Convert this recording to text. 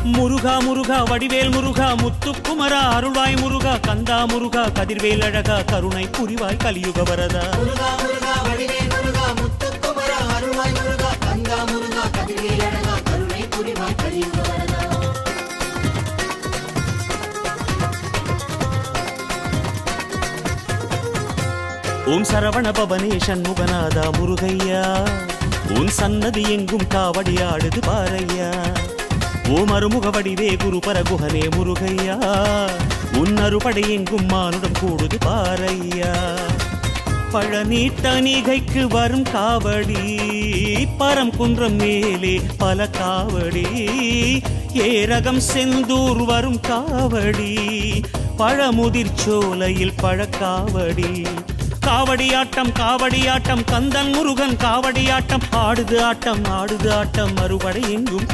முருகா முருகா வடிவேல் முருகா முத்துக்குமரா அருள்வாய் முருகா கந்தா முருகா கதிர்வேல் அழகா கருணை புரிவாய் கலியுக வரதா. ஓம் சரவண பவனே சண்முகநாதா முருகையா, உன் சன்னதி எங்கும் காவடி ஆடுது பாரையா. ஓம் அருமுக வடிவே குரு பரகுஹனே முருகையா, உன் அறுபடை எங்கும் மானுடம் கூடுது பாரையா. பழனி தணிகைக்கு வரும் காவடி பரம் குன்றம் மேலே பல காவடி, ஏரகம் செந்தூர் வரும் காவடி பழமுதிர் சோலையில் பழக்காவடி. காவடியாட்டம் கந்தன் முருகன் காவடியாட்டம் ஆடுது ஆட்டம் மறுபடை எங்கும்